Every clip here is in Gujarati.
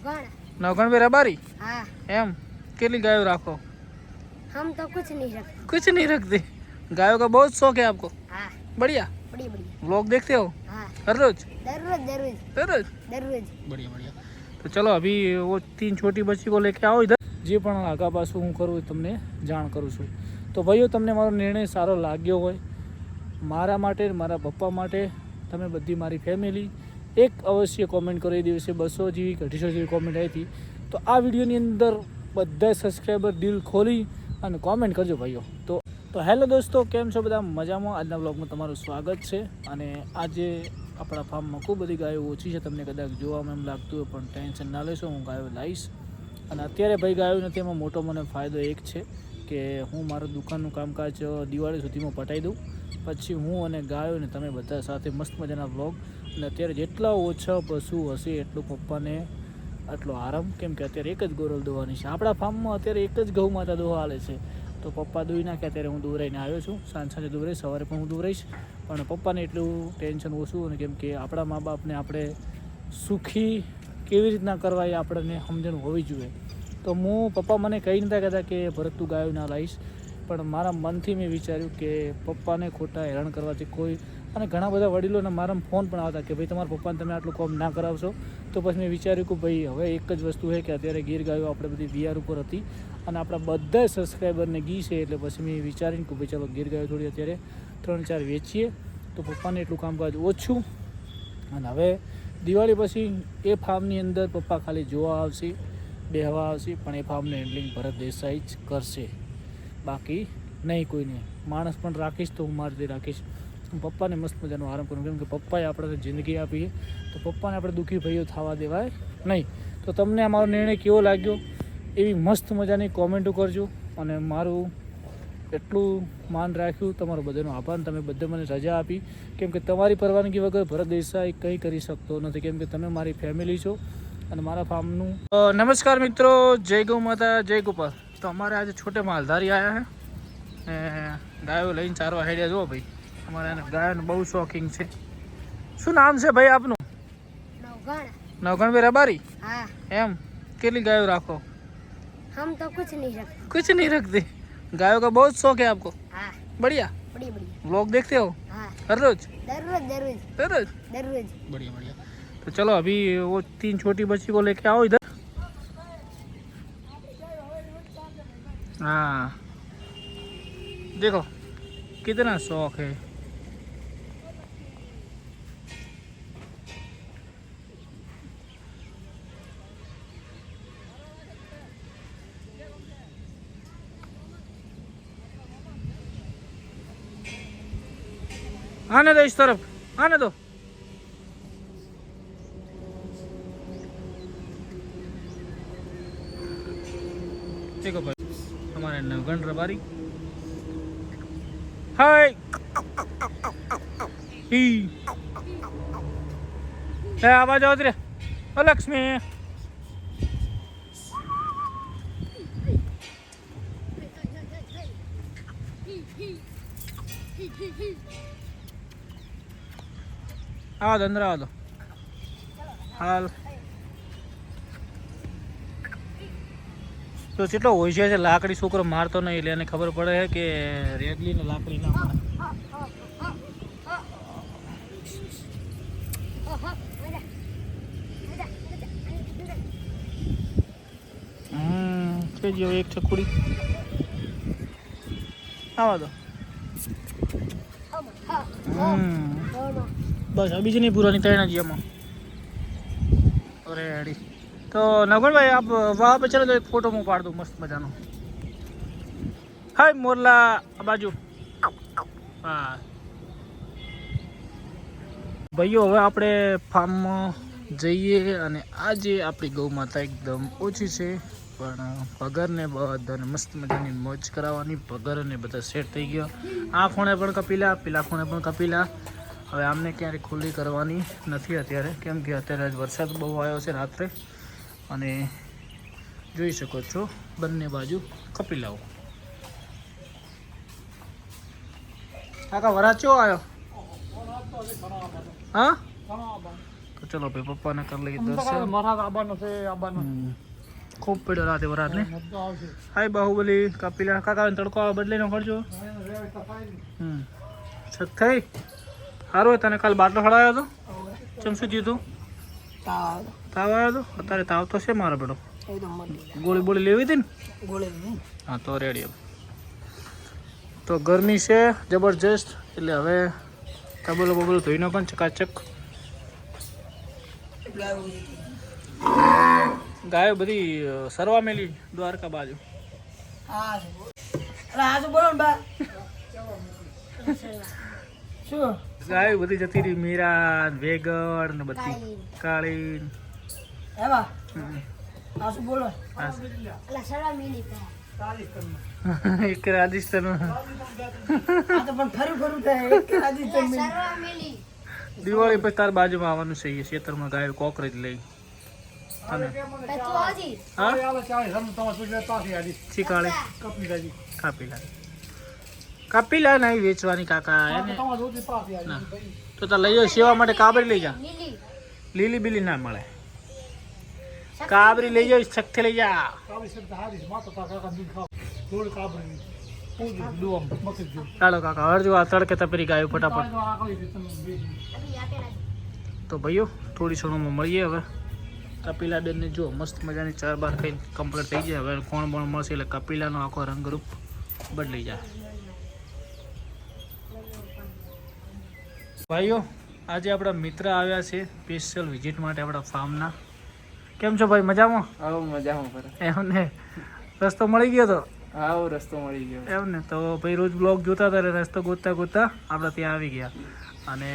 नौगण पे रबारी। हाँ। एम केली गायों राखो? हम तो कुछ नहीं रखते। कुछ नहीं रखते। गायों का बहुत शौक है आपको? हाँ। बढ़िया। बढ़िया बढ़िया। व्लॉग देखते हो? हाँ। हर रोज? दररोज दररोज दररोज? दररोज। बढ़िया बढ़िया। तो चलो अभी वो 3 छोटी बच्ची को लेके आओ इधर। જે પણ આગા પાછું હું કરું તમને જાણ કરું છું. તો ભાઈઓ તમને મારો નિર્ણય સારો લાગ્યો હોય મારા માટે મારા પપ્પા માટે તમે બધી મારી ફેમિલી એક અવશ્ય કોમેન્ટ કરો. એ દિવસે 200 જેવી 250 જેવી કોમેન્ટ આવી હતી. તો આ વિડીયોની અંદર બધા સબસ્ક્રાઈબર દિલ ખોલી અને કોમેન્ટ કરજો ભાઈઓ. તો હેલો દોસ્તો, કેમ છો બધા? મજામાં? આજના બ્લોગમાં તમારું સ્વાગત છે. અને આજે આપણા ફાર્મમાં ખૂબ બધી ગાયો ઓછી છે. તમને કદાચ જોવામાં એમ લાગતું હોય પણ ટેન્શન ના લેશો, હું ગાયો લાવીશ. અને અત્યારે ભાઈ ગાયો નથી, એમાં મોટો મને ફાયદો એક છે કે હું મારું દુકાનનું કામકાજ દિવાળી સુધીમાં પટાવી દઉં. પછી હું અને ગાયો ને તમે બધા સાથે મસ્ત મજાના વ્લોગ. અને અત્યારે જેટલા ઓછા પશુ હશે એટલું પપ્પાને આટલો આરામ, કેમ કે અત્યારે એક જ ગોરલ દોવાની છે. આપણા ફાર્મમાં અત્યારે એક જ ગૌ માતા દોવા હાલે છે. તો પપ્પા દોઈ નાખ્યા, અત્યારે હું દોરાઈને આવ્યો છું. સાંજે દોરાઈશ, સવારે પણ હું દોરાઈશ. પણ પપ્પાને એટલું ટેન્શન ઓછું, અને કેમ કે આપણા મા બાપને આપણે સુખી કેવી રીતના કરવા એ આપણને સમજણ હોવી જોઈએ. તો હું પપ્પા મને કહી નતા કહેતા કે ભરત તું ગાયો ના લાવીશ, પણ મારા મનથી મેં વિચાર્યું કે પપ્પાને ખોટા હેરાન કરવાથી કોઈ, અને ઘણા બધા વડીલોને મારા ફોન પણ આવતા કે ભાઈ તમારા પપ્પાને તમે આટલું કામ ના કરાવશો. તો પછી મેં વિચાર્યું કે ભાઈ હવે એક જ વસ્તુ છે કે અત્યારે ગીર ગાયો આપણે બધી વીઆર ઉપર હતી અને આપણા બધા સબસ્ક્રાઈબરને ઘી છે, એટલે પછી મેં વિચારીને કે ભાઈ ચાલો ગીર ગાયો થોડી અત્યારે 3-4 વેચીએ તો પપ્પાને એટલું કામકાજ ઓછું. અને હવે દિવાળી પછી એ ફાર્મની અંદર પપ્પા ખાલી જોવા આવશે, બેહવા આવશે, પણ એ ફાર્મનું હેન્ડલિંગ ભરત દેસાઈ જ કરશે, બાકી નહીં કોઈને. માણસ પણ રાખીશ તો હું મારી રાખીશ. હું પપ્પાને મસ્ત મજાનો આરામ કરું, કેમ કે પપ્પાએ આપણે જિંદગી આપી તો પપ્પાને આપણે દુઃખી ભાઈઓ થવા દેવાય નહીં. તો તમને આ મારો નિર્ણય કેવો લાગ્યો એવી મસ્ત મજાની કોમેન્ટો કરજો. અને મારું એટલું માન રાખ્યું, તમારો બધાનો આભાર. તમે બધે મને રજા આપી, કેમ કે તમારી પરવાનગી વગર ભરત દેસાઈ કંઈ કરી શકતો નથી, કેમ કે તમે મારી ફેમિલી છો અને મારા ફાર્મનું. નમસ્કાર મિત્રો, જય ગૌ માતા, જય ગોપાલ. તો અમારે આજે છોટે માલધારી આવ્યા છે ને ગાયો લઈને ચારવા હેડ્યા. જુઓ ભાઈ, અમારે એને ગાયોનો બહુ શોખીન છે. શું નામ છે ભાઈ આપનું? નવગણ पे रबारी। हाँ। एम केली गायों राखो? हम तो कुछ नहीं रखते। कुछ नहीं रखते। गायों का बहुत शौक है आपको? हाँ। बढ़िया। बढ़िया बढ़िया। व्लॉग देखते हो? हाँ। हर रोज? दररोज दररोज दररोज? दररोज। बढ़िया बढ़िया। तो चलो अभी वो 3 छोटी बच्ची को लेके आओ इधर। हाँ देखो कितना शौक है। आने दो इस तरफ, आने दो। देखो भाई हमारे नवगण रबारी। हाय ही आवाज आओ तेरे। ओ लक्ष्मी आवा दो, अंदर आवा दो। हाल તો કેટલો હોય છે લાકડી છોકરો મારતો નહીં, એટલે એને ખબર પડે છે કે રેગલી ને લાકડી ના મારે. છે જો એક છકડી આવા દો. બસ अभी नहीं पुरानी तैना जी हम रेडी. तो नवगण भाई आप वहाँ पे चलो तो एक फोटो मैं पाड़ दूँ मस्त मजानो. हाय मोरला बाजू. हाँ भाईओ હવે આપણે ફાર્મમાં જઈએ. અને આજે આપણી ગૌ માતા એકદમ ઓછી છે, પણ પગરને બધાને મસ્ત મજાની મોજ કરાવવાની. પગરને બધા સેટ થઈ ગયા. આ ખૂણે પણ કપીલા, પેલા ખૂણે પણ કપીલા. હવે આમને ક્યારેય ખુલ્લી કરવાની નથી અત્યારે, કેમ કે અત્યારે વરસાદ બહુ આવ્યો છે રાત્રે. અને જોઈ શકો છો બંને બાજુ કપીલાઓ. કાકા વરાચો આવ્યો? હા ચલો ભાઈ પપ્પાને કરી લઈએ દર્શન. ખૂબ પડ્યો રાતે વરાત ને. હાય બાહુબલી કપિલા કાકા તડકો બદલીનો કરજો. છત થઈ સારું તને કાલ બાટલો ખડાયો હતો ચમસું જીતું તાવ આવ્યો હતો અત્યારે તાવ તો છે મારો બેટો ગોળી બોળી લેવી હતી ને હા તો રેડી તો ગરમી છે જબરજસ્ત એટલે હવે તબલો બબલો ધોઈને પણ ચકાચક ગાયો બધી સરવા મેલી દ્વારકા બાજુ ગાયો બધી જતી રહી મીરા વેગડ ને બધી કાળી એક રાજસ્થાન દિવાળી પછી તાર બાજુમાં આવવાનું છે ખેતરમાં ગાયો કોકરેજ લઈ કાપીલા નહીં વેચવાની કાકા એને તો તાર લઈ જાવ સેવા માટે કાબરી લઈ જા લીલી બીલી ના મળે કાબરી લઈ જાવ સખ્તે લઈ જા ચાલો કાકા હરજો આ તડકે તપેરી ગાયો ફટાફટ તો ભાઈઓ થોડી ક્ષણોમાં મળીએ હવે કપિલા બેનને જો મસ્ત મજાની 4 બાર ખાઈ કમ્પ્લીટ થઈ જાય હવે કોણ પણ મળશે એટલે કપિલાનો આખો રંગરૂપ બદલાઈ જાય ભાઈઓ આજે આપણા મિત્ર આવ્યા છે સ્પેશિયલ વિઝિટ માટે આપણા ફાર્મના કેમ છો ભાઈ મજામાં આવો મજામાં એમને રસ્તો મળી ગયો તો આવો રસ્તો મળી ગયો એમ ને તો ભાઈ રોજ બ્લોગ જોતા હતા રસ્તો ગોતતા ગોતતા આપણે ત્યાં આવી ગયા અને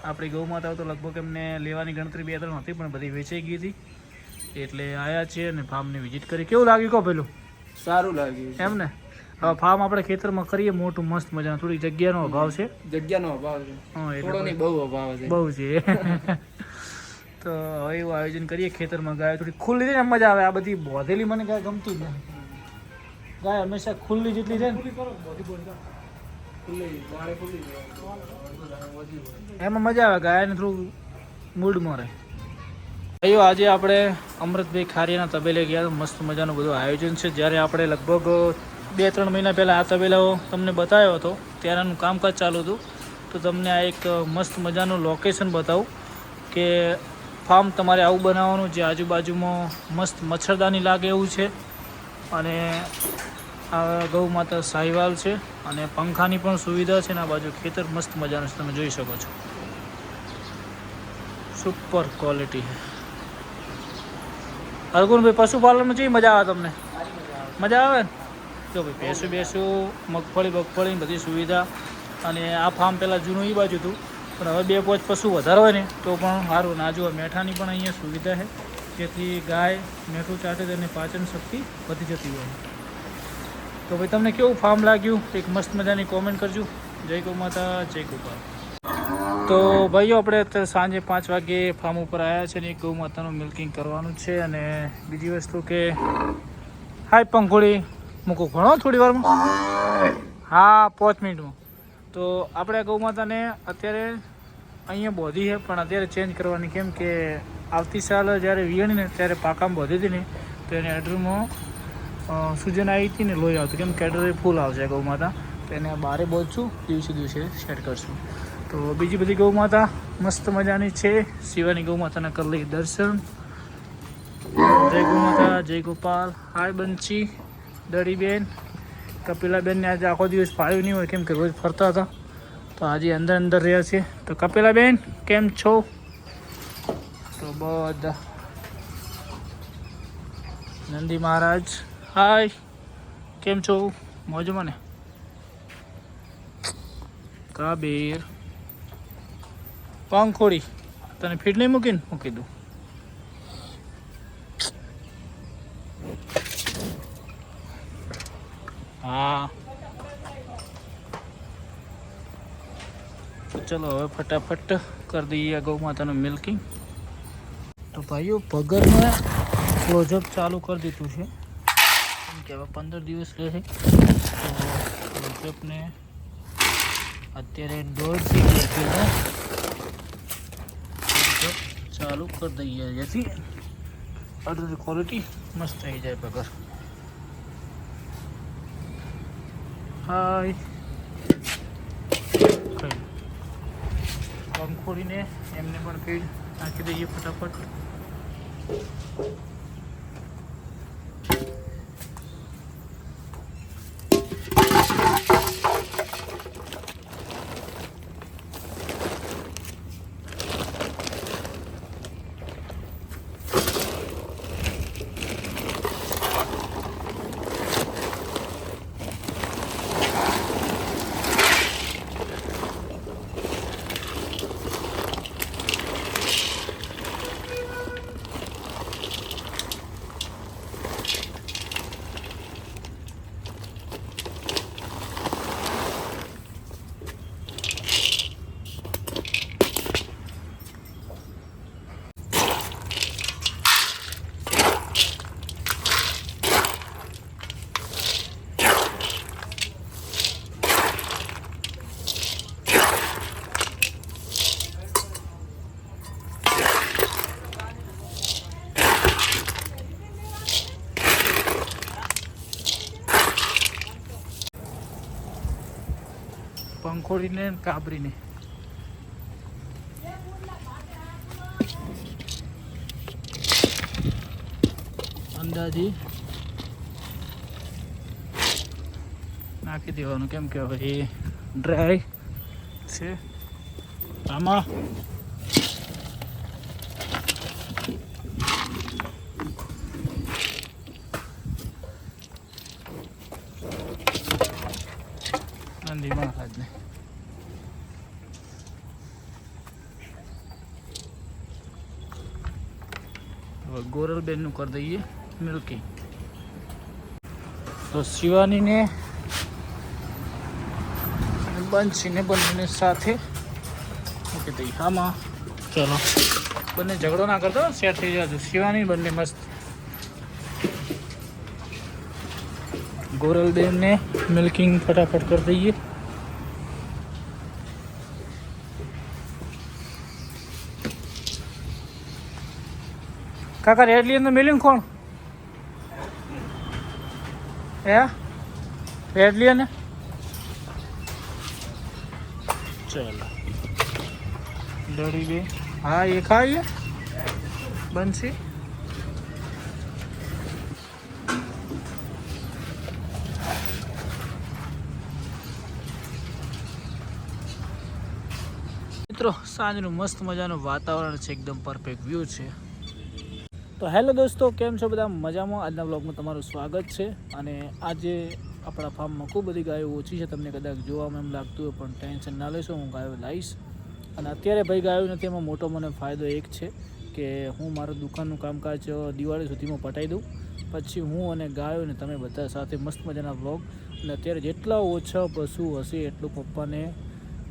આપણી ગૌ માતાઓ તો લગભગ એમને લેવાની ગણતરી 2-3 હતી પણ બધી વેચાઈ ગઈ હતી એટલે આવ્યા છીએ અને ફાર્મની વિઝિટ કરી કેવું લાગ્યું કહો પેલું સારું લાગ્યું એમ ને હવે ફાર્મ આપણે ખેતરમાં કરીએ મોટું મસ્ત મજાનું થોડી જગ્યાનો અભાવ છે જગ્યાનો અભાવ છે હા થોડો નહીં બહુ અભાવ છે બહુ છે તો હવે એવું આયોજન કરીએ ખેતરમાં ગાય થોડી ખુલ્લી છે ને મજા આવે આ બધી બોધેલી મને ગાય ગમતી જ નથી ગાય હંમેશા ખુલ્લી જેટલી છે ને એમાં મજા આવે ગાયને થોડું મૂડમાં રહે ભાઈઓ આજે આપણે અમૃતભાઈ ખારિયાના તબેલે ગયા મસ્ત મજાનું બધું આયોજન છે જ્યારે આપણે લગભગ 2-3 મહિના પહેલાં આ તબેલાઓ તમને બતાવ્યો હતો ત્યારનું કામકાજ ચાલુ હતું તો તમને આ એક મસ્ત મજાનું લોકેશન બતાવું કે ફાર્મ તમારે આવું બનાવવાનું જે આજુબાજુમાં મસ્ત મચ્છરદાની લાગે એવું છે અને આ ગૌ માતા સાહિવાલ છે અને પંખાની પણ સુવિધા છે ને આ બાજુ ખેતર મસ્ત મજાનું છે તમે જોઈ શકો છો સુપર ક્વોલિટી અર્ગુનભાઈ પશુપાલનમાં જેવી મજા આવે તમને મજા આવે ને જો ભાઈ ભેંસું મગફળી બધી સુવિધા અને આ ફાર્મ પહેલાં જૂનું એ બાજુ હતું પણ હવે 2-5 પશુ વધારે હોય ને તો પણ સારું ના જુઓ મેઠાની પણ અહીંયા સુવિધા છે જેથી ગાય મેઠું ચાટે તેને પાચન શક્તિ વધી જતી હોય તો ભાઈ તમને કેવું ફાર્મ લાગ્યું એક મસ્ત મજાની કોમેન્ટ કરજો જય ગૌ માતા જય ગોપાલ તો ભાઈઓ આપણે અત્યારે સાંજે 5 વાગે ફાર્મ ઉપર આવ્યા છે ને એક ગૌ માતાનું મિલ્કિંગ કરવાનું છે અને બીજી વસ્તુ કે હાય પંખોડી મૂકો ઘણો થોડી વારમાં હા 5 મિનિટમાં તો આપણે ગૌ માતાને અત્યારે અહીંયા બોધી છે પણ અત્યારે ચેન્જ કરવાની કેમ કે આવતી સાલ જ્યારે વિયણી ને ત્યારે પાકામાં બોધી હતી ને તો એને એડરમાં સૂજન આવી હતી ને લોહી આવતું કેમ કેટરે ફૂલ આવશે ગૌ માતા તો એને બારે બોલશું દિવસે સેટ કરશું તો બીજી બધી ગૌ માતા મસ્ત મજાની છે શિવાની ગૌ માતાના કરી લઈ દર્શન જય ગૌ માતા જય ગોપાલ હાય બંચી દડીબેન કપિલાબેનને આજે આખો દિવસ ફાળ્યું નહીં હોય કેમ કે રોજ ફરતા હતા તો આજે અંદર રહ્યા છે તો કપિલાબેન કેમ છો તો બધા નંદી મહારાજ હાય કેમ છો મોજમાં ને કાબીર પંખોડી તને ફીટ નહીં મૂકીને મૂકી દઉં હા તો ચલો હવે ફટાફટ કરી દઈએ ગૌ માતાનું મિલ્કિંગ તો ભાઈઓ ભગરમાં ક્લોઝઅપ ચાલુ કરી દીધું છે કેમ કે હવે 15 દિવસ રહેશે તો ક્લોઝઅપને અત્યારે 1.5 થી 2 કિલો ચાલુ કરી દઈએ જેથી અડધી ક્વોલિટી મસ્ત થઈ જાય પગાર. હાય પંખોડીને એમને પણ ફીડ નાખી દઈએ ફટાફટ. પંખોડીને કાબરીને અંદાજી નાખી દેવાનું, કેમ કે હવે એ ડ્રાય છે. આમાં ધીમા હાથને હવે ગોરલબેનનું કરી દઈએ મિલ્કી. તો શિવાનીને બંસીને બંનેને સાથે મૂકી દઈએ આમાં. ચલો બંને ઝઘડો ના કરતો, સેટ થઈ જજો. શિવાની બંને મસ્ત. ગોરલબેનને મિલ્કિંગ ફટાફટ કરી દઈએ. કાકા રેડલી અંદર મિલિંગ કોણ હે? રેડલી અને ચાલો ડરી બે. હા એ ખાઈએ બનશી. મિત્રો સાંજનું મસ્ત મજાનું વાતાવરણ છે, એકદમ પરફેક્ટ વ્યૂ છે. તો હેલો દોસ્તો, કેમ છો બધા? મજામાં? આજના બ્લોગમાં તમારું સ્વાગત છે. અને આજે આપણા ફાર્મમાં ખૂબ બધી ગાયો ઓછી છે, તમને કદાચ જોવામાં એમ લાગતું હોય, પણ ટેન્શન ના લેશો, હું ગાયો લાવીશ. અને અત્યારે ભાઈ ગાયો નથી, એમાં મોટો મને ફાયદો એક છે કે હું મારું દુકાનનું કામકાજ દિવાળી સુધીમાં પતાવી દઉં, પછી હું અને ગાયો ને તમે બધા સાથે મસ્ત મજાના બ્લોગ. અને અત્યારે જેટલા ઓછા પશુ હશે એટલું પપ્પાને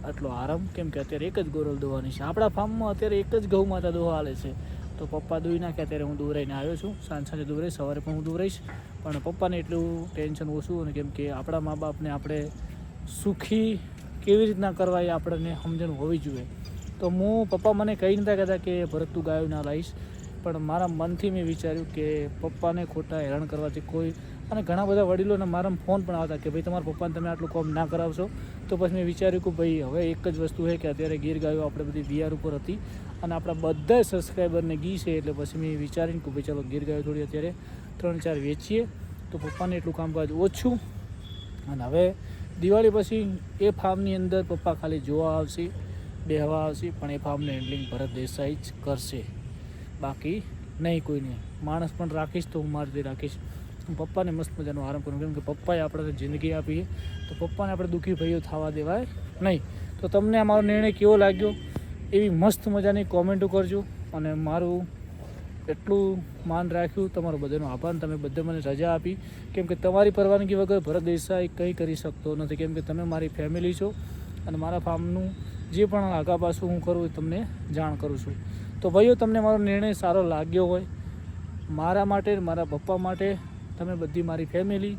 આટલો આરામ, કેમ કે અત્યારે એક જ ગોરલ દોવાની છે આપણા ફાર્મમાં. અત્યારે એક જ ગૌ માતા દોવા હાલે છે, તો પપ્પા દોઈ નાખ્યા. અત્યારે હું દોરાઈને આવ્યો છું, સાંજે દોરાઈશ, સવારે પણ હું દોરાઈશ. પણ પપ્પાને એટલું ટેન્શન ઓછું, અને કેમ કે આપણા મા બાપને આપણે સુખી કેવી રીતના કરવા એ આપણને સમજણ હોવી જોઈએ. તો હું પપ્પા મને કહી નતા કહેતા કે ભરત તું ગાયો ના લાવીશ, પણ મારા મનથી મેં વિચાર્યું કે પપ્પાને ખોટા હેરાન કરવાથી કોઈ. અને ઘણા બધા વડીલોને મારા ફોન પણ આવતા કે ભાઈ તમારા પપ્પાને તમે આટલું કામ ના કરાવશો. તો પછી મેં વિચાર્યું કે ભાઈ હવે એક જ વસ્તુ છે કે અત્યારે ગીર ગાયો આપણે બધી વીઆર ઉપર હતી, અને આપણા બધા સબસ્ક્રાઈબરને ગી છે, એટલે પછી મેં વિચારીને કે ભાઈ ચાલો ગીર ગાયો થોડી અત્યારે 3-4 વેચીએ, તો પપ્પાને એટલું કામકાજ ઓછું. અને હવે દિવાળી પછી એ ફાર્મની અંદર પપ્પા ખાલી જોવા આવશે, બેહવા આવશે, પણ એ ફાર્મનું હેન્ડલિંગ ભરત દેસાઈ જ કરશે, બાકી નહીં કોઈને. માણસ પણ રાખીશ તો હું મારી રીતે રાખીશ. હું પપ્પાને મસ્ત મજાનો આરામ કરું, કેમ કે પપ્પાએ આપણને જિંદગી આપી, તો પપ્પાને આપણે દુઃખી ભાઈઓ થવા દેવાય નહીં. તો તમને અમારો નિર્ણય કેવો લાગ્યો એવી મસ્ત મજાની કોમેન્ટો કરજો. અને મારું એટલું માન રાખ્યું, તમારો બધાનો આભાર. તમે બધે મને રજા આપી, કેમ કે તમારી પરવાનગી વગર ભરત દેસાઈ કંઈ કરી શકતો નથી, કેમ કે તમે મારી ફેમિલી છો. અને મારા ફાર્મનું જે પણ આગા પાછું હું કરું એ તમને જાણ કરું છું. તો ભાઈઓ, તમને મારો નિર્ણય સારો લાગ્યો હોય, મારા માટે, મારા પપ્પા માટે, તમે બધી મારી ફેમિલી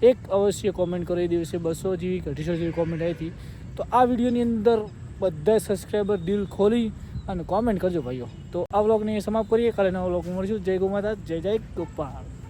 એક અવશ્ય કોમેન્ટ કરો. એ દિવસે 200 જેવી 250 જેવી કોમેન્ટ આવી હતી. તો આ વિડીયોની અંદર બધા સબસ્ક્રાઈબર દિલ ખોલી અને કોમેન્ટ કરજો ભાઈઓ. તો આ વ્લોગને સમાપ્ત કરીએ. કાલે નવો વ્લોગ મળીશું. જય ગો માતા, જય જય ગોપાલ.